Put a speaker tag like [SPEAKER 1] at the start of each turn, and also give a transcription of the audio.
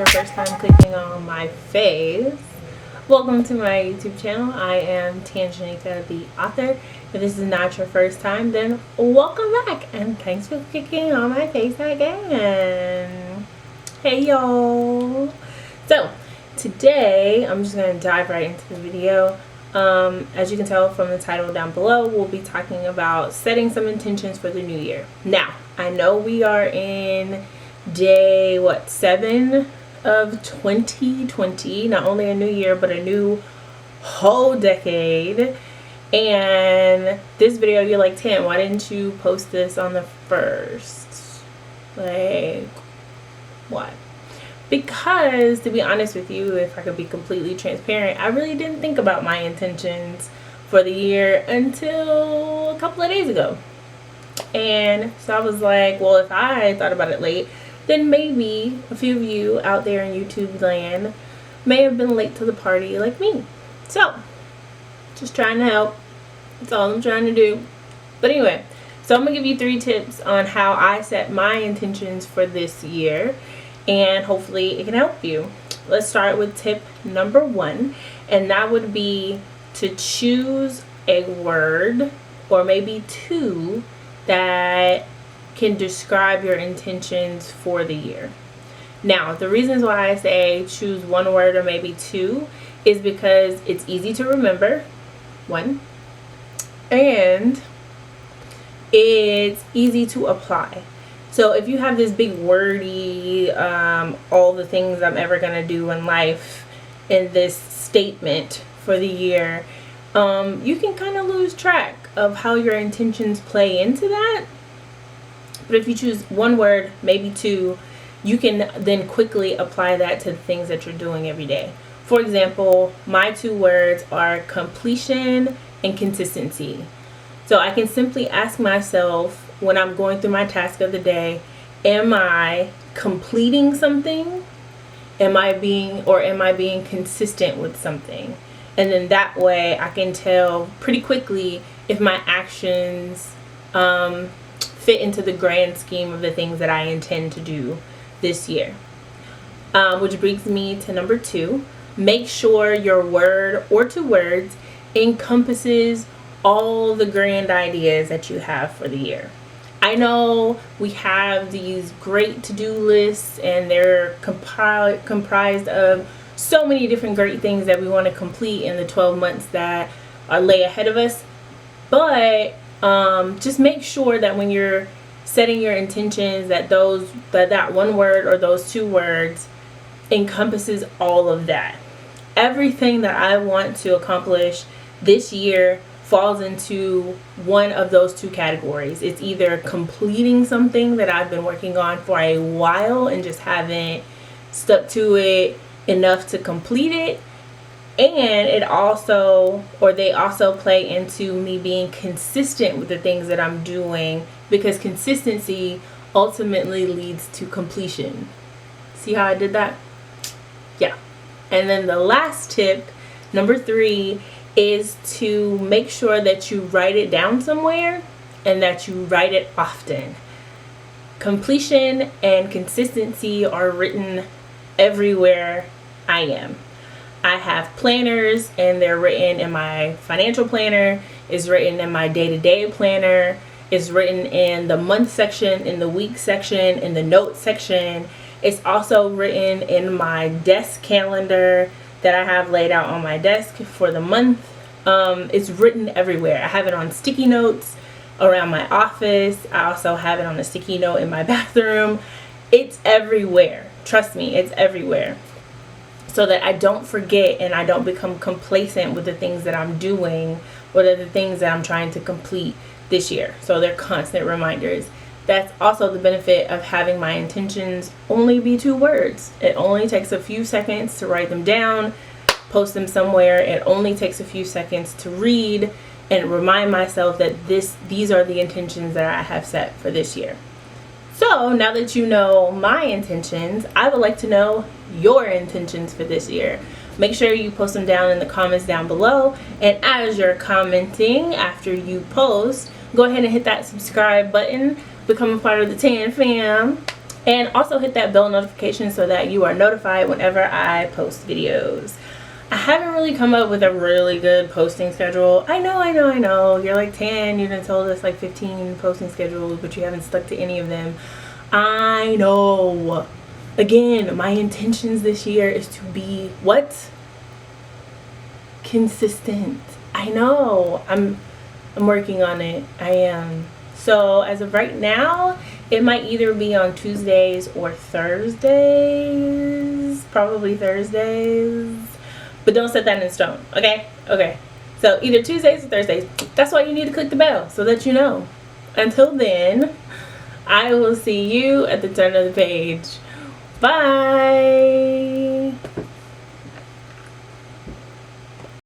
[SPEAKER 1] your first time clicking on my face, welcome to my YouTube channel. I am Tanjanika, the author. If this is not your first time, then welcome back and thanks for clicking on my face again. Hey y'all. So today I'm just going to dive right into the video. As you can tell from the title down below, we'll be talking about setting some intentions for the new year. Now, I know we are in day 7 of 2020, not only a new year but a new whole decade. And this video, you're like, Tan, why didn't you post this on the 1st? Like, why? Because, to be honest with you, if I could be completely transparent, I really didn't think about my intentions for the year until a couple of days ago. And so I was like, well, if I thought about it late, then maybe a few of you out there in YouTube land may have been late to the party like me. So, just trying to help. That's all I'm trying to do. But anyway, so I'm going to give you 3 tips on how I set my intentions for this year. And hopefully it can help you. Let's start with tip number 1. And that would be to choose a word or maybe 2 that can describe your intentions for the year. Now, the reasons why I say choose 1 word or maybe 2 is because it's easy to remember, 1, and it's easy to apply. So if you have this big wordy, all the things I'm ever going to do in life in this statement for the year, you can kind of lose track of how your intentions play into that. But if you choose 1 word, maybe 2, you can then quickly apply that to the things that you're doing every day. For example, my 2 words are completion and consistency. So I can simply ask myself when I'm going through my task of the day, am I completing something? Am I being consistent with something? And then that way I can tell pretty quickly if my actions fit into the grand scheme of the things that I intend to do this year. Which brings me to number 2. Make sure your word or 2 words encompasses all the grand ideas that you have for the year. I know we have these great to-do lists and they're comprised of so many different great things that we want to complete in the 12 months that lay ahead of us. But just make sure that when you're setting your intentions that that 1 word or those 2 words encompasses all of that. Everything that I want to accomplish this year falls into one of those 2 categories. It's either completing something that I've been working on for a while and just haven't stuck to it enough to complete it, and they also play into me being consistent with the things that I'm doing, because consistency ultimately leads to completion. See how I did that? Yeah. And then the last tip, number 3, is to make sure that you write it down somewhere and that you write it often. Completion and consistency are written everywhere I am. I have planners and they're written in my financial planner, it's written in my day-to-day planner, it's written in the month section, in the week section, in the notes section. It's also written in my desk calendar that I have laid out on my desk for the month. It's written everywhere. I have it on sticky notes around my office. I also have it on a sticky note in my bathroom. It's everywhere. Trust me, it's everywhere. So that I don't forget and I don't become complacent with the things that I'm doing or the things that I'm trying to complete this year. So they're constant reminders. That's also the benefit of having my intentions only be 2 words. It only takes a few seconds to write them down, post them somewhere. It only takes a few seconds to read and remind myself that these are the intentions that I have set for this year. So now that you know my intentions, I would like to know your intentions for this year. Make sure you post them down in the comments down below. And as you're commenting after you post, go ahead and hit that subscribe button. Become a part of the Tan fam. And also hit that bell notification so that you are notified whenever I post videos. I haven't really come up with a really good posting schedule. I know. You're like, Tan, you done told us like 15 posting schedules, but you haven't stuck to any of them. I know. Again, my intentions this year is to be what? Consistent. I know. I'm working on it. I am. So as of right now, it might either be on Tuesdays or Thursdays. Probably Thursdays. But don't set that in stone, okay? Okay. So either Tuesdays or Thursdays. That's why you need to click the bell so that you know. Until then, I will see you at the turn of the page. Bye.